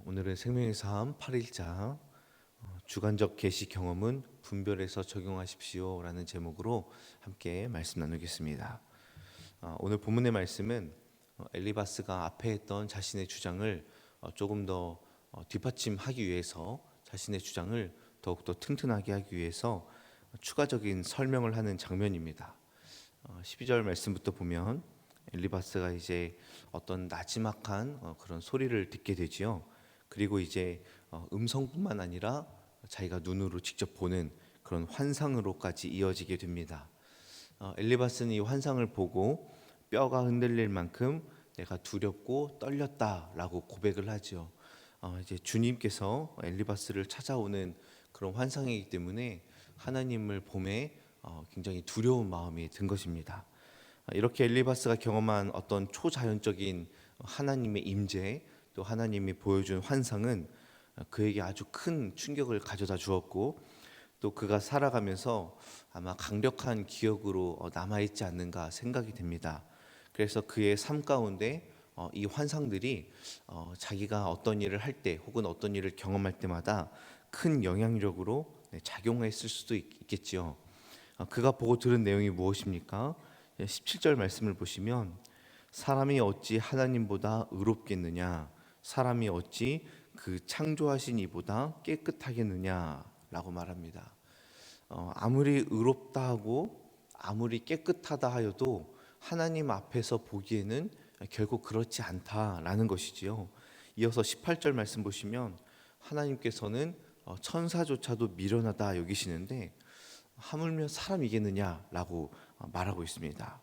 오늘은 생명의 삶 8일차 주관적 계시 경험은 분별해서 적용하십시오 라는 제목으로 함께 말씀 나누겠습니다. 오늘 본문의 말씀은 엘리바스가 앞에 했던 자신의 주장을 조금 더 뒷받침하기 위해서, 자신의 주장을 더욱더 튼튼하게 하기 위해서 추가적인 설명을 하는 장면입니다. 12절 말씀부터 보면 엘리바스가 이제 어떤 나지막한 그런 소리를 듣게 되지요. 그리고 이제 음성뿐만 아니라 자기가 눈으로 직접 보는 그런 환상으로까지 이어지게 됩니다. 엘리바스는 이 환상을 보고 뼈가 흔들릴 만큼 내가 두렵고 떨렸다라고 고백을 하죠. 이제 주님께서 엘리바스를 찾아오는 그런 환상이기 때문에 하나님을 봄에 굉장히 두려운 마음이 든 것입니다. 이렇게 엘리바스가 경험한 어떤 초자연적인 하나님의 임재, 또 하나님이 보여준 환상은 그에게 아주 큰 충격을 가져다 주었고, 또 그가 살아가면서 아마 강력한 기억으로 남아있지 않는가 생각이 됩니다. 그래서 그의 삶 가운데 이 환상들이 자기가 어떤 일을 할 때 혹은 어떤 일을 경험할 때마다 큰 영향력으로 작용했을 수도 있겠지요. 그가 보고 들은 내용이 무엇입니까? 17절 말씀을 보시면 사람이 어찌 하나님보다 의롭겠느냐, 사람이 어찌 그 창조하신 이보다 깨끗하겠느냐라고 말합니다. 아무리 의롭다 하고 아무리 깨끗하다 하여도 하나님 앞에서 보기에는 결국 그렇지 않다라는 것이지요. 이어서 18절 말씀 보시면 하나님께서는 천사조차도 미련하다 여기시는데 하물며 사람이겠느냐라고 말하고 있습니다.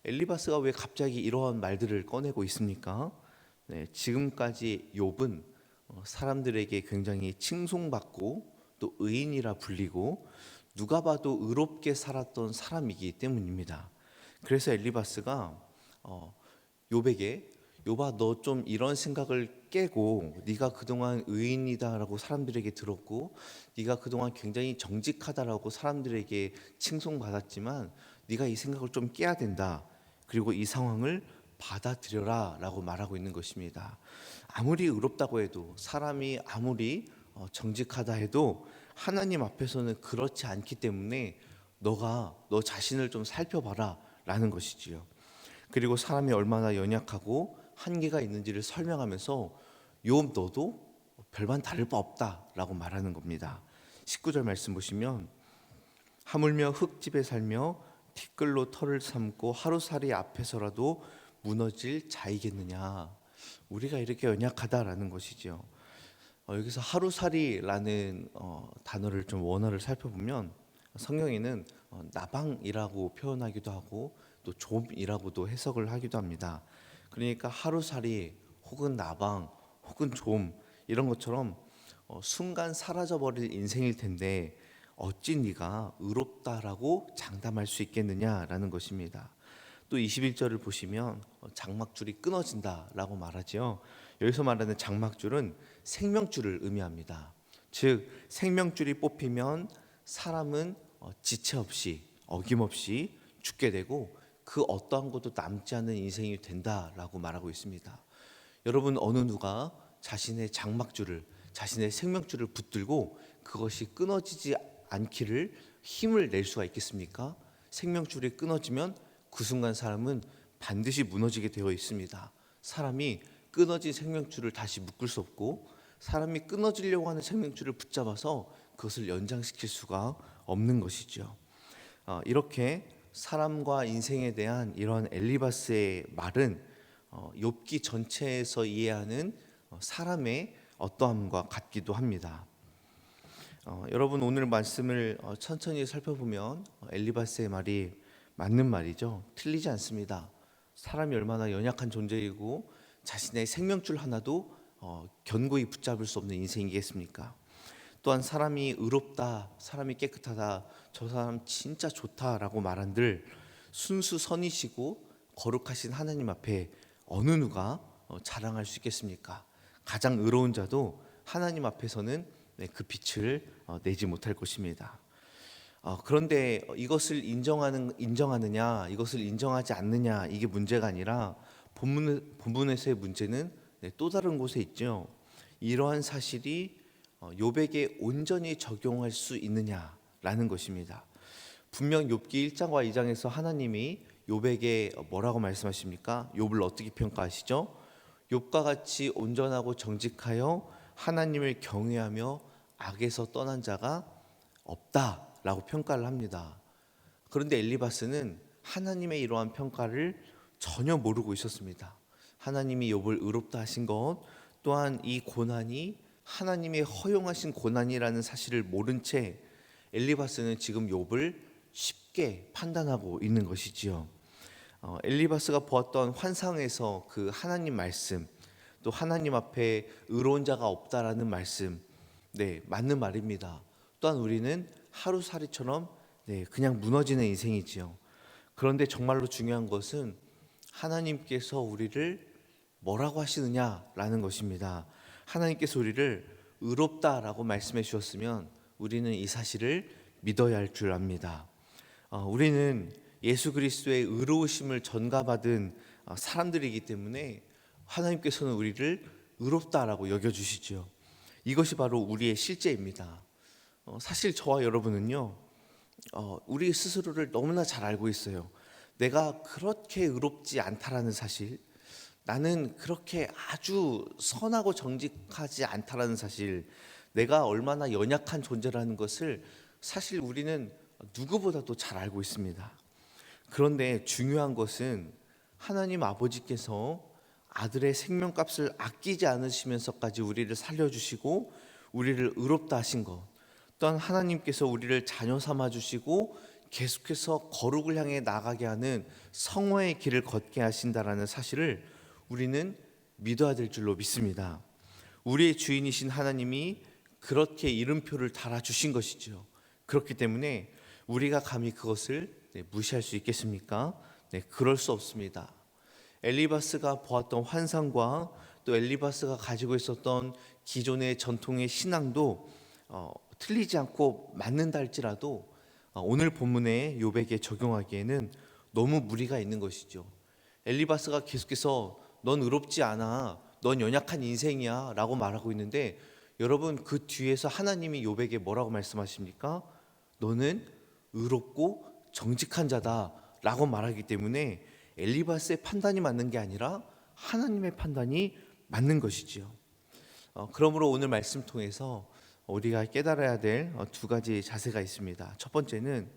엘리바스가 왜 갑자기 이러한 말들을 꺼내고 있습니까? 지금까지 욥은 사람들에게 굉장히 칭송받고 또 의인이라 불리고 누가 봐도 의롭게 살았던 사람이기 때문입니다. 그래서 엘리바스가 욥에게 욥아, 너 좀 이런 생각을 깨고, 네가 그동안 의인이다라고 사람들에게 들었고 네가 그동안 굉장히 정직하다라고 사람들에게 칭송받았지만 네가 이 생각을 좀 깨야 된다. 그리고 이 상황을 받아들여라 라고 말하고 있는 것입니다. 아무리 의롭다고 해도, 사람이 아무리 정직하다 해도 하나님 앞에서는 그렇지 않기 때문에 너가 너 자신을 좀 살펴봐라 라는 것이지요. 그리고 사람이 얼마나 연약하고 한계가 있는지를 설명하면서 욥 너도 별반 다를 바 없다라고 말하는 겁니다. 19절 말씀 보시면 하물며 흙집에 살며 티끌로 털을 삼고 하루살이 앞에서라도 무너질 자이겠느냐. 우리가 이렇게 연약하다라는 것이죠. 여기서 하루살이라는 단어를 좀 원어를 살펴보면 성경에는 나방이라고 표현하기도 하고 또 좀이라고도 해석을 하기도 합니다. 그러니까 하루살이 혹은 나방 혹은 좀 이런 것처럼 순간 사라져버릴 인생일 텐데 어찌 네가 의롭다라고 장담할 수 있겠느냐라는 것입니다. 또 21절을 보시면 장막줄이 끊어진다라고 말하죠. 여기서 말하는 장막줄은 생명줄을 의미합니다. 즉 생명줄이 뽑히면 사람은 지체 없이 어김없이 죽게 되고 그 어떠한 것도 남지 않는 인생이 된다라고 말하고 있습니다. 여러분, 어느 누가 자신의 장막줄을, 자신의 생명줄을 붙들고 그것이 끊어지지 않기를 힘을 낼 수가 있겠습니까? 생명줄이 끊어지면 그 순간 사람은 반드시 무너지게 되어 있습니다. 사람이 끊어진 생명줄을 다시 묶을 수 없고, 사람이 끊어지려고 하는 생명줄을 붙잡아서 그것을 연장시킬 수가 없는 것이죠. 이렇게 사람과 인생에 대한 이런 엘리바스의 말은 욥기 전체에서 이해하는 사람의 어떠함과 같기도 합니다. 여러분, 오늘 말씀을 천천히 살펴보면 엘리바스의 말이 맞는 말이죠. 틀리지 않습니다. 사람이 얼마나 연약한 존재이고 자신의 생명줄 하나도 견고히 붙잡을 수 없는 인생이겠습니까? 또한 사람이 의롭다, 사람이 깨끗하다, 저 사람 진짜 좋다라고 말한들 순수 선이시고 거룩하신 하나님 앞에 어느 누가 자랑할 수 있겠습니까? 가장 의로운 자도 하나님 앞에서는 그 빛을 내지 못할 것입니다. 그런데 이것을 인정하느냐, 이것을 인정하지 않느냐, 이게 문제가 아니라 본문에서의 문제는 또 다른 곳에 있죠. 이러한 사실이 욥에게 온전히 적용할 수 있느냐라는 것입니다. 분명 욥기 1장과 2장에서 하나님이 욥에게 뭐라고 말씀하십니까? 욥을 어떻게 평가하시죠? 욥과 같이 온전하고 정직하여 하나님을 경외하며 악에서 떠난 자가 없다라고 평가를 합니다. 그런데 엘리바스는 하나님의 이러한 평가를 전혀 모르고 있었습니다. 하나님이 욥을 의롭다 하신 것, 또한 이 고난이 하나님의 허용하신 고난이라는 사실을 모른 채 엘리바스는 지금 욥을 쉽게 판단하고 있는 것이지요. 엘리바스가 보았던 환상에서 그 하나님 말씀, 또 하나님 앞에 의로운 자가 없다라는 말씀, 네, 맞는 말입니다. 또한 우리는 하루살이처럼 그냥 무너지는 인생이지요. 그런데 정말로 중요한 것은 하나님께서 우리를 뭐라고 하시느냐라는 것입니다. 하나님께서 우리를 의롭다라고 말씀해 주셨으면 우리는 이 사실을 믿어야 할 줄 압니다. 우리는 예수 그리스도의 의로우심을 전가받은 사람들이기 때문에 하나님께서는 우리를 의롭다라고 여겨주시죠. 이것이 바로 우리의 실제입니다. 사실 저와 여러분은요, 우리 스스로를 너무나 잘 알고 있어요. 내가 그렇게 의롭지 않다라는 사실, 나는 그렇게 아주 선하고 정직하지 않다라는 사실, 내가 얼마나 연약한 존재라는 것을 사실 우리는 누구보다도 잘 알고 있습니다. 그런데 중요한 것은 하나님 아버지께서 아들의 생명값을 아끼지 않으시면서까지 우리를 살려주시고 우리를 의롭다 하신 것, 또한 하나님께서 우리를 자녀 삼아 주시고 계속해서 거룩을 향해 나가게 하는 성화의 길을 걷게 하신다라는 사실을 우리는 믿어야 될 줄로 믿습니다. 우리의 주인이신 하나님이 그렇게 이름표를 달아주신 것이죠. 그렇기 때문에 우리가 감히 그것을 무시할 수 있겠습니까? 그럴 수 없습니다. 엘리바스가 보았던 환상과 또 엘리바스가 가지고 있었던 기존의 전통의 신앙도 틀리지 않고 맞는다 할지라도 오늘 본문에 욥에게 적용하기에는 너무 무리가 있는 것이죠. 엘리바스가 계속해서 넌 의롭지 않아, 넌 연약한 인생이야 라고 말하고 있는데, 여러분 그 뒤에서 하나님이 욥에게 뭐라고 말씀하십니까? 너는 의롭고 정직한 자다 라고 말하기 때문에 엘리바스의 판단이 맞는 게 아니라 하나님의 판단이 맞는 것이지요. 그러므로 오늘 말씀 통해서 우리가 깨달아야 될 두 가지 자세가 있습니다. 첫 번째는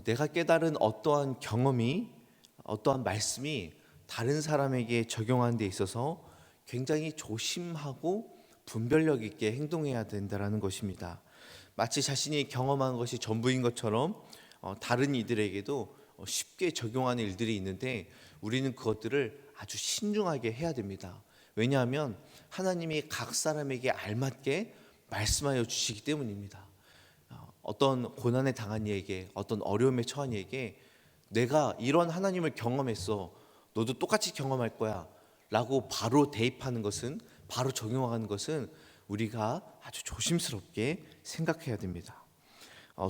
내가 깨달은 어떠한 경험이, 어떠한 말씀이 다른 사람에게 적용하는 데 있어서 굉장히 조심하고 분별력 있게 행동해야 된다는 것입니다. 마치 자신이 경험한 것이 전부인 것처럼 다른 이들에게도 쉽게 적용하는 일들이 있는데 우리는 그것들을 아주 신중하게 해야 됩니다. 왜냐하면 하나님이 각 사람에게 알맞게 말씀하여 주시기 때문입니다. 어떤 고난에 당한 이에게, 어떤 어려움에 처한 이에게 내가 이런 하나님을 경험했어, 너도 똑같이 경험할 거야 라고 바로 대입하는 것은, 바로 적용하는 것은 우리가 아주 조심스럽게 생각해야 됩니다.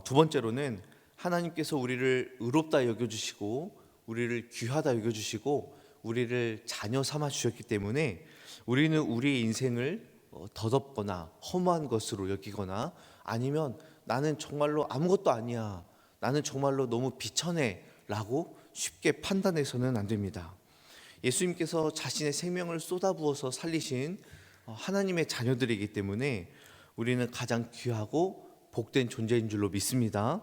두 번째로는 하나님께서 우리를 의롭다 여겨주시고 우리를 귀하다 여겨주시고 우리를 자녀 삼아 주셨기 때문에 우리는 우리의 인생을 더럽거나 허무한 것으로 여기거나 아니면 나는 정말로 아무것도 아니야, 나는 정말로 너무 비천해 라고 쉽게 판단해서는 안 됩니다. 예수님께서 자신의 생명을 쏟아부어서 살리신 하나님의 자녀들이기 때문에 우리는 가장 귀하고 복된 존재인 줄로 믿습니다.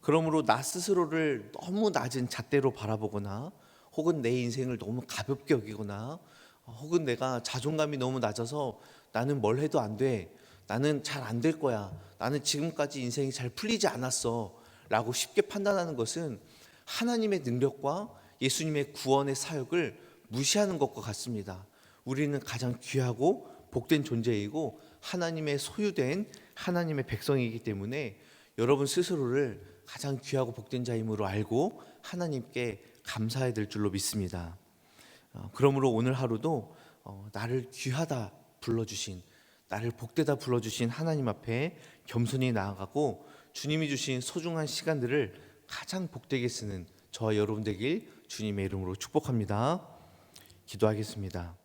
그러므로 나 스스로를 너무 낮은 잣대로 바라보거나 혹은 내 인생을 너무 가볍게 여기거나 혹은 내가 자존감이 너무 낮아서 나는 뭘 해도 안 돼, 나는 잘 안 될 거야, 나는 지금까지 인생이 잘 풀리지 않았어 라고 쉽게 판단하는 것은 하나님의 능력과 예수님의 구원의 사역을 무시하는 것과 같습니다. 우리는 가장 귀하고 복된 존재이고 하나님의 소유된 하나님의 백성이기 때문에 여러분 스스로를 가장 귀하고 복된 자임으로 알고 하나님께 감사해야 될 줄로 믿습니다. 그러므로 오늘 하루도 나를 귀하다 불러주신, 나를 복되다 불러주신 하나님 앞에 겸손히 나아가고 주님이 주신 소중한 시간들을 가장 복되게 쓰는 저와 여러분 되길 주님의 이름으로 축복합니다. 기도하겠습니다.